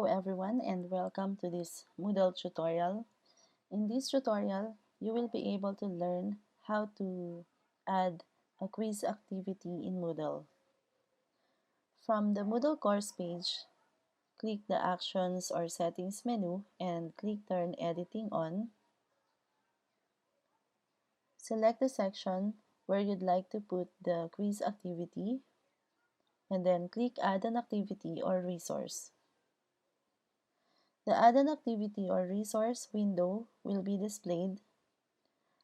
everyone and welcome to this Moodle tutorial. In this tutorial, you will be able to learn how to add a quiz activity in Moodle. From the Moodle course page, click the Actions or Settings menu and click Turn Editing on. Select the section where you'd like to put the quiz activity and then click Add an Activity or Resource. The Add an Activity or Resource window will be displayed.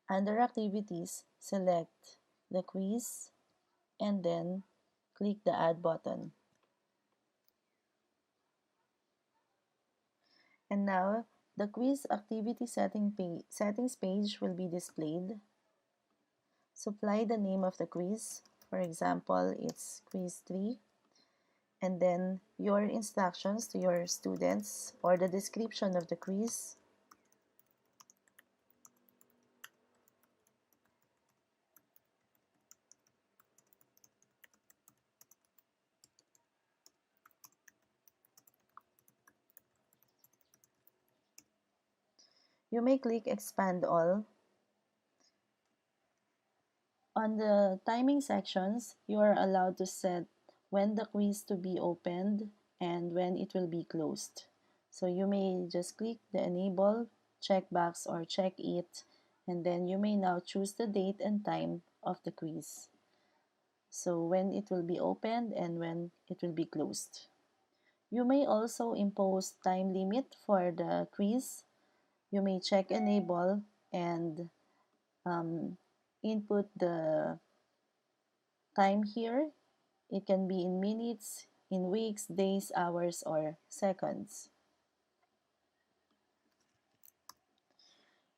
Under Activities, select the quiz and then click the Add button. And now, the quiz activity settings page will be displayed. Supply the name of the quiz. For example, it's quiz 3. And then your instructions to your students or the description of the quiz. You may click Expand All. On the timing sections, you are allowed to set when the quiz to be opened and when it will be closed. So you may just click the Enable checkbox or check it, and then you may now choose the date and time of the quiz. So when it will be opened and when it will be closed. You may also impose time limit for the quiz. You may check Enable and input the time here. It can be in minutes, in weeks, days, hours, or seconds.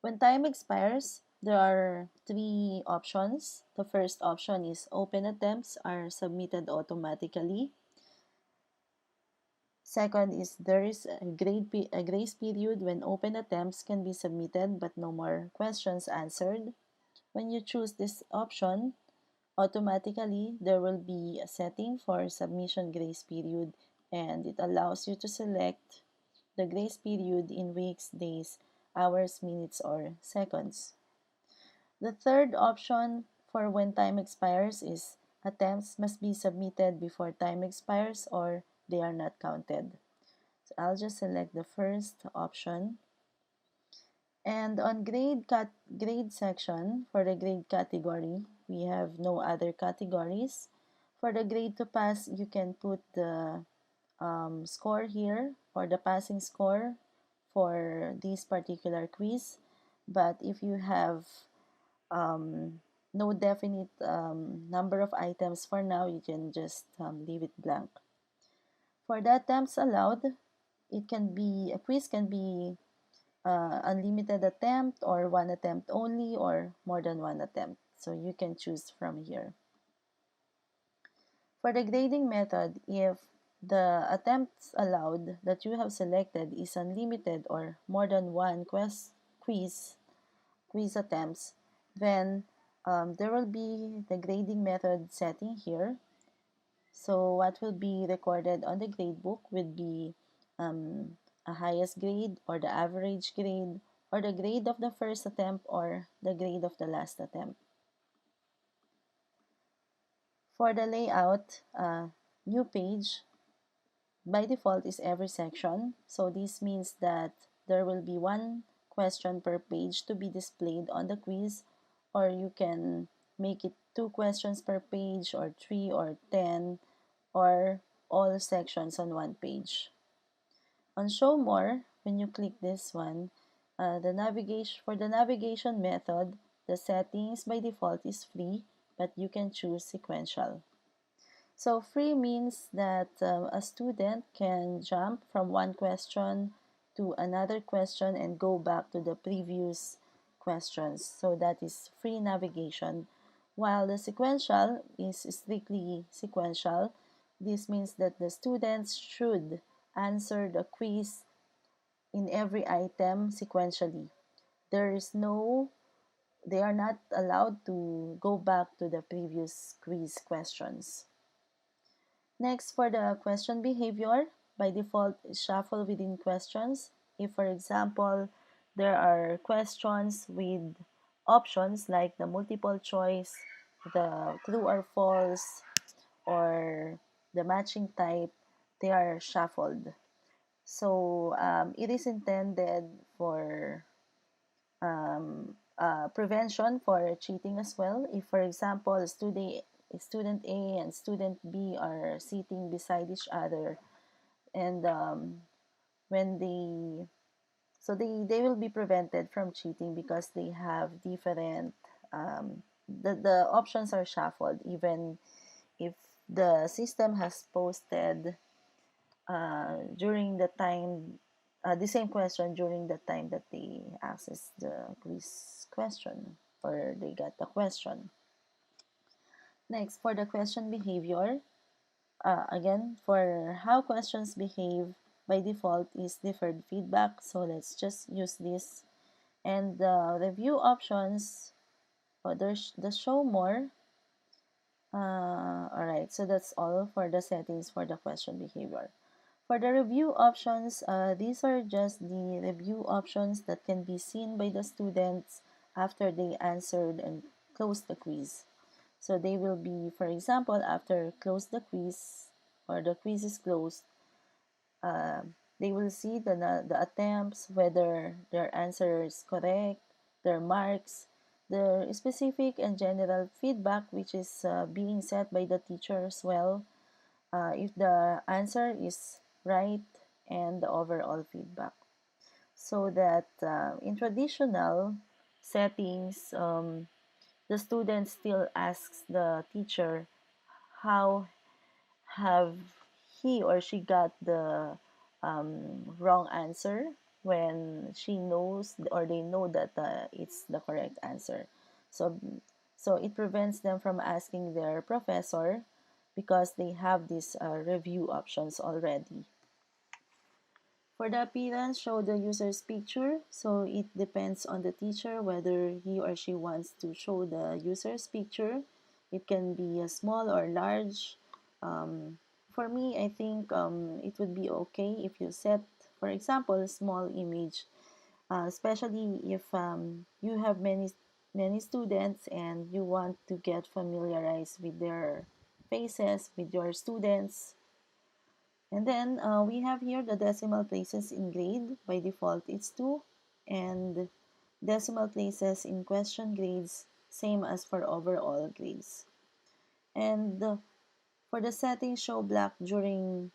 When time expires, there are three options. The first option is open attempts are submitted automatically. Second is there is a grace period when open attempts can be submitted but no more questions answered. When you choose this option, automatically there will be a setting for submission grace period, and it allows you to select the grace period in weeks, days, hours, minutes, or seconds. The third option for when time expires is attempts must be submitted before time expires or they are not counted. So I'll just select the first option. And on grade section, for the grade category, we have no other categories. For the grade to pass, you can put the score here or the passing score for this particular quiz. But if you have no definite number of items for now, you can just leave it blank. For the attempts allowed, a quiz can be unlimited attempt or one attempt only or more than one attempt. So you can choose from here. For the grading method, if the attempts allowed that you have selected is unlimited or more than one quiz attempts, then there will be the grading method setting here. So what will be recorded on the gradebook would be a highest grade or the average grade or the grade of the first attempt or the grade of the last attempt. For the layout, new page by default is every section. So this means that there will be one question per page to be displayed on the quiz, or you can make it 2 questions per page or 3 or 10 or all sections on one page. On Show More, when you click this one, for the navigation method, the settings by default is free, but you can choose sequential. So free means that a student can jump from one question to another question and go back to the previous questions. So that is free navigation. While the sequential is strictly sequential, this means that the students should answer the quiz in every item sequentially. They are not allowed to go back to the previous quiz questions. Next, for the question behavior, by default is shuffle within questions. If, for example, there are questions with options like the multiple choice, the true or false, or the matching type, they are shuffled. So it is intended for prevention for cheating as well. If, for example, student A and student B are sitting beside each other, and when they will be prevented from cheating because they have different the options are shuffled even if the system has posted during the same question during the time that they access the quiz question or they get the question. Next, for the question behavior, again, for how questions behave by default is deferred feedback. So let's just use this. And the review options, there's the show more. All right, so that's all for the settings for the question behavior. For the review options, these are just the review options that can be seen by the students after they answered and closed the quiz. So they will be, for example, after close the quiz or the quiz is closed, uh, they will see the attempts, whether their answer is correct, their marks, their specific and general feedback, which is being set by the teacher as well, if the answer is right, and the overall feedback. So that in traditional settings, the student still asks the teacher how have he or she got the wrong answer when she knows or they know that it's the correct answer. So, so it prevents them from asking their professor because they have these review options already. For the appearance, show the user's picture. So it depends on the teacher whether he or she wants to show the user's picture. It can be a small or large. Um, for me, I think it would be okay if you set, for example, a small image, especially if you have many students and you want to get familiarized with their faces, with your students. And then we have here the decimal places in grade. By default, it's 2. And decimal places in question grades, same as for overall grades. And for the settings, show black during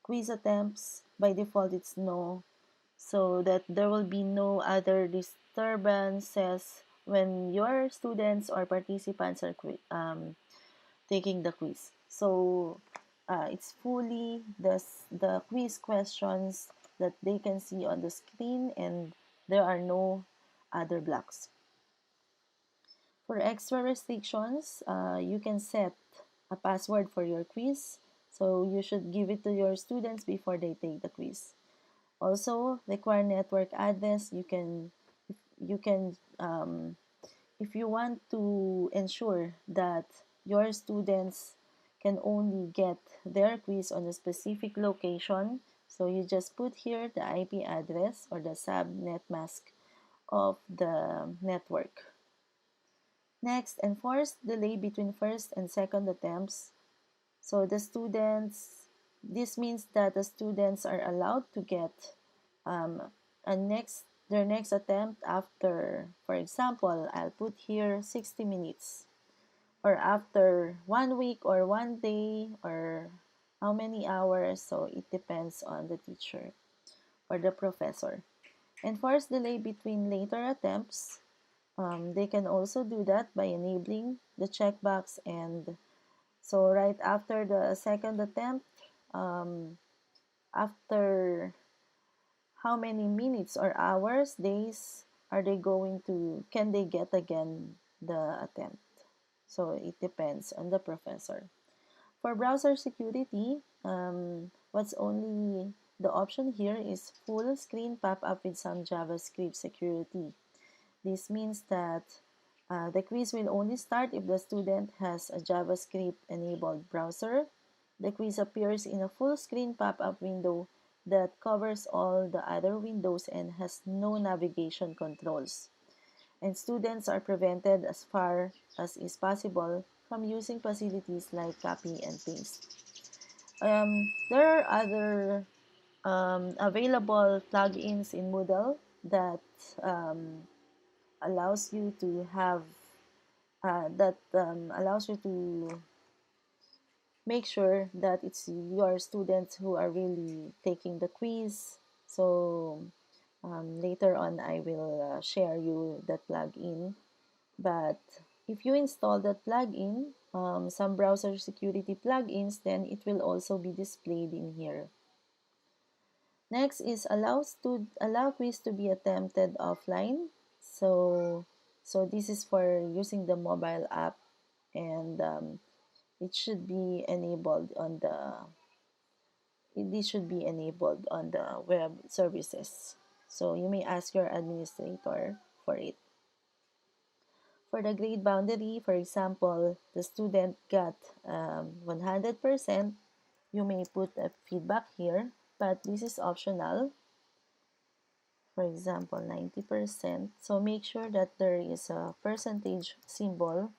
quiz attempts. By default, it's no. So that there will be no other disturbances when your students or participants are taking the quiz. So it's fully the quiz questions that they can see on the screen, and there are no other blocks. For extra restrictions, you can set a password for your quiz. So you should give it to your students before they take the quiz. Also, require network address. You can if you want to ensure that your students can only get their quiz on a specific location, so you just put here the IP address or the subnet mask of the network. Next, enforce delay between first and second attempts. So this means that the students are allowed to get um, their next attempt after, for example, I'll put here 60 minutes, or after 1 week or 1 day or how many hours. So it depends on the teacher or the professor. Enforce delay between later attempts. They can also do that by enabling the checkbox, and so right after the second attempt, um, after how many minutes or hours, days are they going to, can they get again the attempt? So it depends on the professor. For browser security, what's only the option here is full screen pop-up with some JavaScript security. This means that the quiz will only start if the student has a JavaScript enabled browser. The quiz appears in a full screen pop-up window that covers all the other windows and has no navigation controls. And students are prevented as far as is possible from using facilities like copy and paste. There are other available plugins in Moodle that um, allows you to have that allows you to make sure that it's your students who are really taking the quiz. So later on, I will share you that plugin. But if you install that plugin, some browser security plugins, then it will also be displayed in here. Next is allow quiz to be attempted offline. So this is for using the mobile app, and it should be enabled on the this should be enabled on the web services. So you may ask your administrator for it. For the grade boundary, for example, the student got 100%, you may put a feedback here, but this is optional. For example, 90%. So make sure that there is a percentage symbol.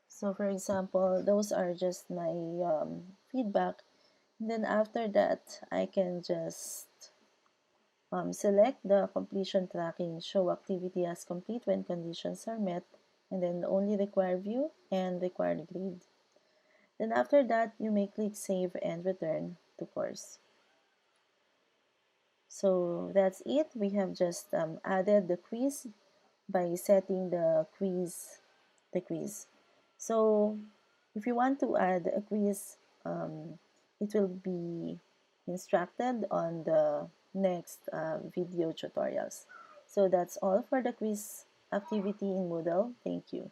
So for example, those are just my feedback. And then after that, I can just select the completion tracking, show activity as complete when conditions are met, and then only require view and required grade. Then after that, you may click save and return to course. So that's it. We have just added the quiz by setting the quiz. So if you want to add a quiz, it will be instructed on the next video tutorials. So that's all for the quiz activity in Moodle. Thank you.